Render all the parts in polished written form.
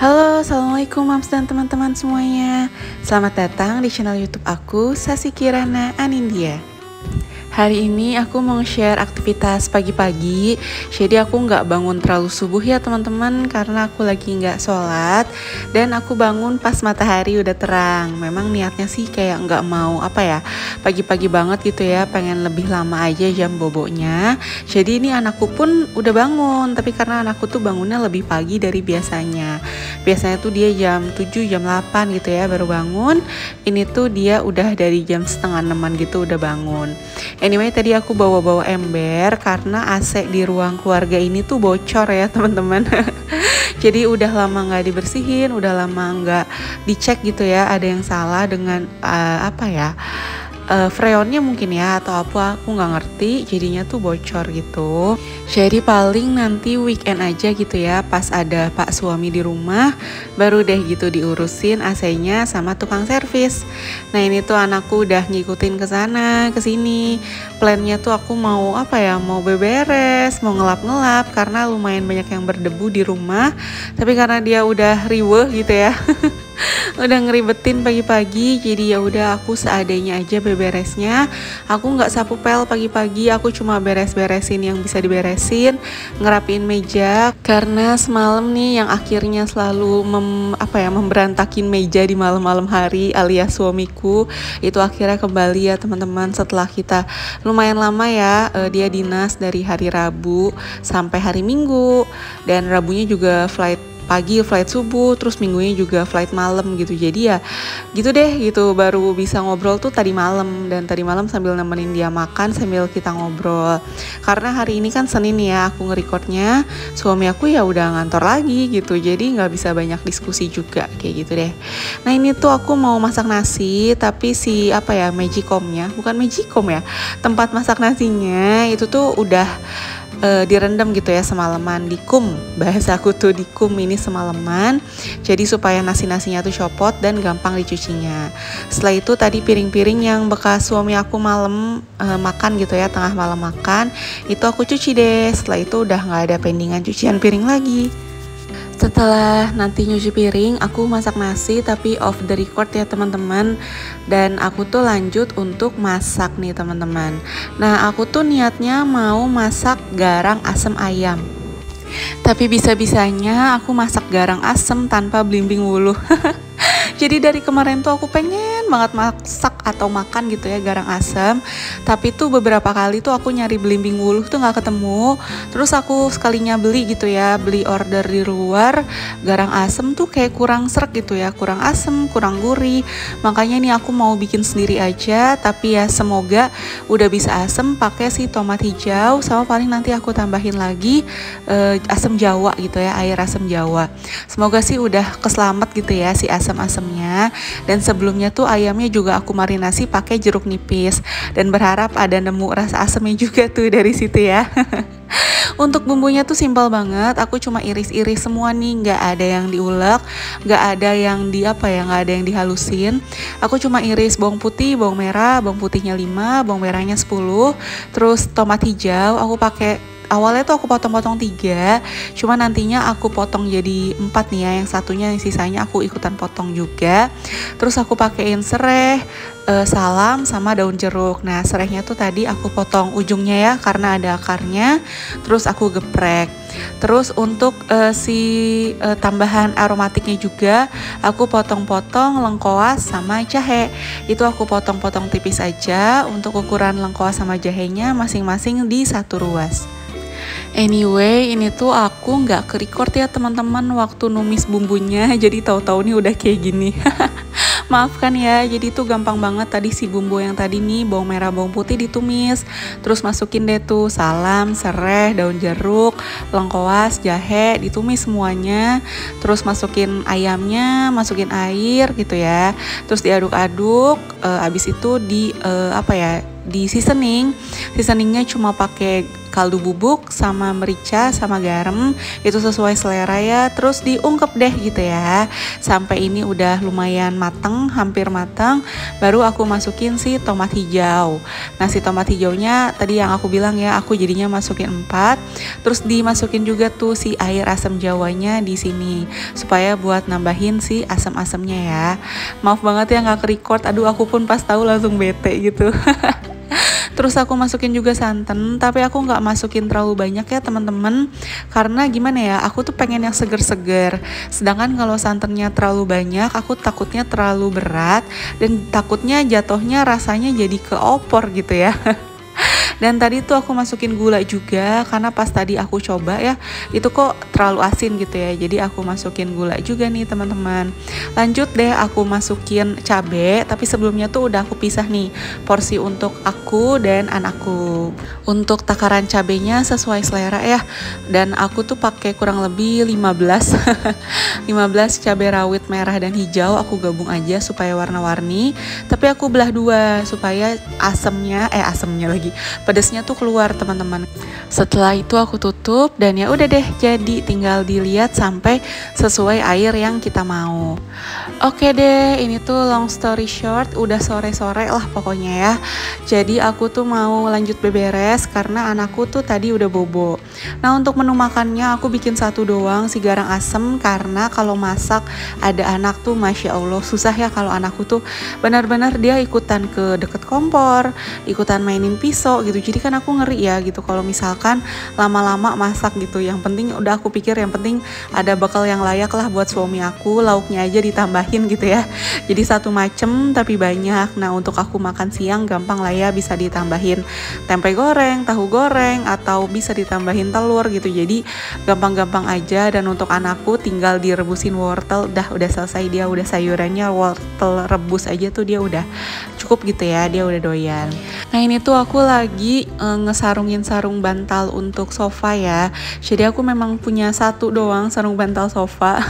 Halo, assalamualaikum mams dan teman-teman semuanya. Selamat datang di channel YouTube aku, Sasi Kirana Anindya. Hari ini aku mau share aktivitas pagi-pagi. Jadi aku nggak bangun terlalu subuh ya teman-teman, karena aku lagi nggak sholat. Dan aku bangun pas matahari udah terang. Memang niatnya sih kayak nggak mau pagi-pagi banget gitu ya, pengen lebih lama aja jam boboknya. Jadi ini anakku pun udah bangun, tapi karena anakku tuh bangunnya lebih pagi dari biasanya. Biasanya tuh dia jam 7, jam 8 gitu ya baru bangun. Ini tuh dia udah dari jam setengah 6 gitu udah bangun. Anyway, tadi aku bawa-bawa ember karena AC di ruang keluarga ini tuh bocor ya teman-teman. Jadi udah lama nggak dibersihin, udah lama nggak dicek gitu ya, ada yang salah dengan freonnya mungkin ya, atau apa aku nggak ngerti, jadinya tuh bocor gitu. Jadi paling nanti weekend aja gitu ya, pas ada pak suami di rumah baru deh gitu diurusin AC-nya sama tukang servis. Nah ini tuh anakku udah ngikutin ke sana ke sini. Plannya tuh aku mau mau beberes, mau ngelap-ngelap karena lumayan banyak yang berdebu di rumah. Tapi karena dia udah riweh gitu ya. Udah ngeribetin pagi-pagi, jadi ya udah aku seadanya aja beberesnya. Aku nggak sapu pel pagi-pagi, aku cuma beres-beresin yang bisa diberesin, ngerapiin meja karena semalam nih yang akhirnya selalu memberantakin meja di malam-malam hari alias suamiku itu akhirnya kembali ya teman-teman, setelah kita lumayan lama ya dia dinas dari hari Rabu sampai hari Minggu, dan Rabunya juga flight pagi, flight subuh, terus minggunya juga flight malam gitu. Jadi ya gitu deh gitu, baru bisa ngobrol tuh tadi malam. Dan tadi malam sambil nemenin dia makan sambil kita ngobrol, karena hari ini kan Senin ya aku nge-recordnya, suami aku ya udah ngantor lagi gitu, jadi nggak bisa banyak diskusi juga kayak gitu deh. Nah ini tuh aku mau masak nasi, tapi si magicomnya, bukan magicom ya, tempat masak nasinya itu tuh udah direndam gitu ya semalaman, dikum, bahasa aku tuh dikum ini semalaman, jadi supaya nasi-nasinya tuh copot dan gampang dicucinya. Setelah itu tadi piring-piring yang bekas suami aku malam makan gitu ya, tengah malam makan, itu aku cuci deh. Setelah itu udah nggak ada pendingan cucian piring lagi. Setelah nanti nyuci piring, aku masak nasi tapi off the record ya teman-teman. Dan aku tuh lanjut untuk masak nih teman-teman. Nah aku tuh niatnya mau masak garang asem ayam. Tapi bisa-bisanya aku masak garang asem tanpa belimbing wuluh. Jadi dari kemarin tuh aku pengen banget masak atau makan gitu ya garang asem, tapi tuh beberapa kali tuh aku nyari belimbing wuluh tuh nggak ketemu. Terus aku sekalinya beli gitu ya, beli order di luar, garang asem tuh kayak kurang srek gitu ya, kurang asem, kurang gurih. Makanya nih aku mau bikin sendiri aja, tapi ya semoga udah bisa asem pakai si tomat hijau, sama paling nanti aku tambahin lagi asam jawa gitu ya, air asam jawa. Semoga sih udah keselamat gitu ya si asam-asamnya. Dan sebelumnya tuh ayamnya juga aku marinasi pakai jeruk nipis, dan berharap ada nemu rasa asamnya juga tuh dari situ ya. Untuk bumbunya tuh simpel banget, aku cuma iris-iris semua nih, nggak ada yang diulek, nggak ada yang nggak ada yang dihalusin. Aku cuma iris bawang putih, bawang merah, bawang putihnya 5, bawang merahnya 10, terus tomat hijau aku pakai. Awalnya tuh aku potong-potong 3, cuma nantinya aku potong jadi 4 nih ya, yang satunya yang sisanya aku ikutan potong juga. Terus aku pakein sereh, salam sama daun jeruk. Nah serehnya tuh tadi aku potong ujungnya ya karena ada akarnya, terus aku geprek. Terus untuk tambahan aromatiknya juga aku potong-potong lengkoas sama jahe. Itu aku potong-potong tipis aja, untuk ukuran lengkoas sama jahenya masing-masing di 1 ruas. Anyway, ini tuh aku nggak ke-record ya teman-teman waktu numis bumbunya, jadi tahu-tahu nih udah kayak gini. Maafkan ya, jadi tuh gampang banget tadi si bumbu yang tadi nih, bawang merah, bawang putih ditumis, terus masukin deh tuh salam, sereh, daun jeruk, lengkoas, jahe, ditumis semuanya, terus masukin ayamnya, masukin air gitu ya, terus diaduk-aduk, abis itu di seasoningnya cuma pakai kaldu bubuk sama merica sama garam, itu sesuai selera ya. Terus diungkep deh gitu ya, sampai ini udah lumayan mateng, hampir mateng. Baru aku masukin si tomat hijau. Nah si tomat hijaunya tadi yang aku bilang ya, aku jadinya masukin 4. Terus dimasukin juga tuh si air asam jawanya di sini supaya buat nambahin si asam-asamnya ya. Maaf banget ya nggak ke-record, aduh aku pun pas tahu langsung bete gitu. Terus aku masukin juga santan, tapi aku nggak masukin terlalu banyak ya teman-teman, karena gimana ya, aku tuh pengen yang seger-seger. Sedangkan kalau santannya terlalu banyak, aku takutnya terlalu berat dan takutnya jatuhnya rasanya jadi ke opor gitu ya. Dan tadi tuh aku masukin gula juga, karena pas tadi aku coba ya, itu kok terlalu asin gitu ya. Jadi aku masukin gula juga nih teman-teman. Lanjut deh aku masukin cabe, tapi sebelumnya tuh udah aku pisah nih porsi untuk aku dan anakku. Untuk takaran cabenya sesuai selera ya. Dan aku tuh pakai kurang lebih 15 15 cabai rawit merah dan hijau, aku gabung aja supaya warna-warni. Tapi aku belah dua supaya asemnya lagi, pedesnya tuh keluar teman-teman. Setelah itu aku tutup dan ya udah deh, jadi tinggal dilihat sampai sesuai air yang kita mau. Oke deh, ini tuh long story short, udah sore-sore lah pokoknya ya. Jadi aku tuh mau lanjut beberes karena anakku tuh tadi udah bobo. Nah untuk menu makannya aku bikin satu doang, si garang asem, karena kalau masak ada anak tuh Masya Allah susah ya. Kalau anakku tuh benar-benar dia ikutan ke deket kompor, ikutan mainin pisau gitu. Jadi kan aku ngeri ya gitu kalau misalkan lama-lama masak gitu. Yang penting udah aku pikir yang penting ada bekal yang layak lah buat suami aku, lauknya aja ditambahin gitu ya. Jadi satu macem tapi banyak. Nah untuk aku makan siang gampang lah ya, bisa ditambahin tempe goreng, tahu goreng, atau bisa ditambahin telur gitu. Jadi gampang-gampang aja. Dan untuk anakku tinggal direbusin wortel, udah selesai, dia udah sayurannya wortel rebus aja tuh dia udah cukup gitu ya, dia udah doyan. Nah ini tuh aku lagi ngesarungin sarung bantal untuk sofa ya. Jadi aku memang punya satu doang sarung bantal sofa.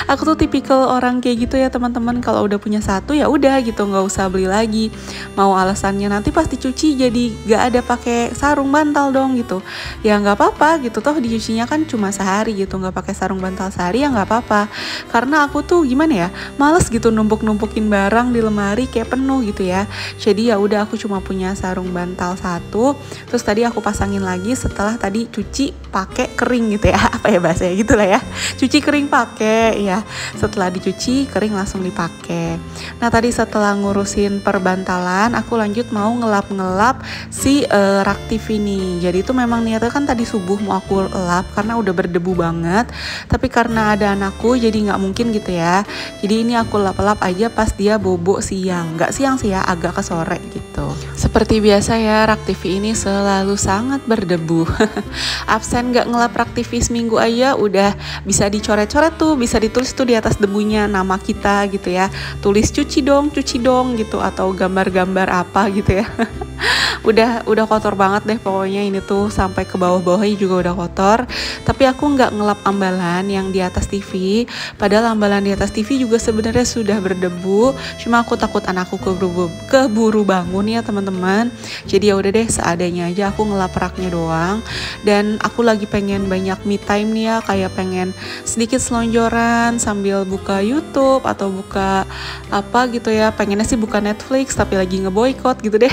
Aku tuh tipikal orang kayak gitu ya teman-teman, kalau udah punya satu ya udah gitu, nggak usah beli lagi. Mau alasannya nanti pas dicuci jadi nggak ada pakai sarung bantal dong gitu, ya nggak apa-apa gitu, toh dicucinya kan cuma sehari gitu, nggak pakai sarung bantal sehari ya nggak apa-apa. Karena aku tuh gimana ya, males gitu numpuk-numpukin barang di lemari kayak penuh gitu ya. Jadi ya udah aku cuma punya sarung bantal satu. Terus tadi aku pasangin lagi setelah tadi cuci pakai kering gitu ya, apa ya bahasanya gitulah ya, cuci kering pakai ya. Setelah dicuci kering langsung dipakai. Nah tadi setelah ngurusin perbantalan, aku lanjut mau ngelap-ngelap si rak TV ini. Jadi itu memang niatnya kan tadi subuh mau aku lap karena udah berdebu banget, tapi karena ada anakku jadi nggak mungkin gitu ya. Jadi ini aku lap-lap aja pas dia bobo siang, nggak siang sih ya, agak ke sore gitu. Seperti biasa ya, rak TV ini selalu sangat berdebu. Absen nggak ngelap rak TV seminggu aja udah bisa dicoret-coret tuh, bisa ditulis tuh di atas debunya nama kita gitu ya, tulis cuci dong gitu, atau gambar-gambar apa gitu ya. udah kotor banget deh pokoknya ini tuh, sampai ke bawah-bawahnya juga udah kotor. Tapi aku nggak ngelap ambalan yang di atas TV, padahal ambalan di atas TV juga sebenarnya sudah berdebu, cuma aku takut anakku keburu bangun ya teman-teman. Jadi ya udah deh, seadanya aja aku ngelap raknya doang. Dan aku lagi pengen banyak me time nih ya, kayak pengen sedikit selonjoran sambil buka YouTube atau buka apa gitu ya. Pengennya sih buka Netflix tapi lagi ngeboikot gitu deh.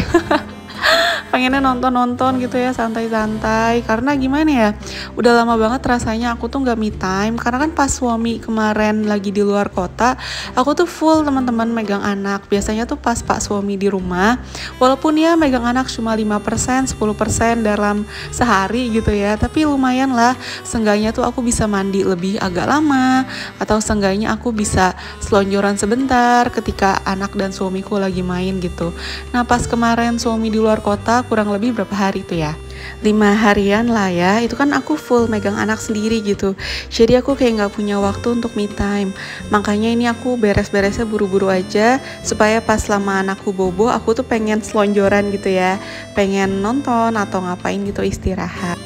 Pengennya nonton gitu ya, santai-santai. Karena gimana ya, udah lama banget rasanya aku tuh gak me time. Karena kan pas suami kemarin lagi di luar kota, aku tuh full teman-teman megang anak. Biasanya tuh pas pak suami di rumah, walaupun ya megang anak cuma 5%, 10% dalam sehari gitu ya, tapi lumayan lah. Seenggaknya tuh aku bisa mandi lebih agak lama, atau seenggaknya aku bisa selonjoran sebentar ketika anak dan suamiku lagi main gitu. Nah pas kemarin suami di luar kota, kurang lebih berapa hari tuh ya, 5 harian lah ya, itu kan aku full megang anak sendiri gitu. Jadi aku kayak gak punya waktu untuk me time. Makanya ini aku beres-beresnya buru-buru aja, supaya pas lama anakku bobo, aku tuh pengen selonjoran gitu ya, pengen nonton atau ngapain gitu, istirahat.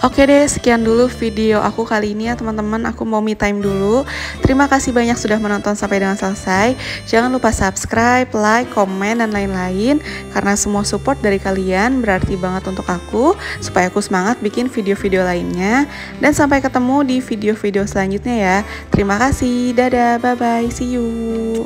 Oke deh, sekian dulu video aku kali ini ya teman-teman. Aku mau me time dulu. Terima kasih banyak sudah menonton sampai dengan selesai. Jangan lupa subscribe, like, komen, dan lain-lain. Karena semua support dari kalian berarti banget untuk aku, supaya aku semangat bikin video-video lainnya. Dan sampai ketemu di video-video selanjutnya ya. Terima kasih, dadah, bye-bye, see you.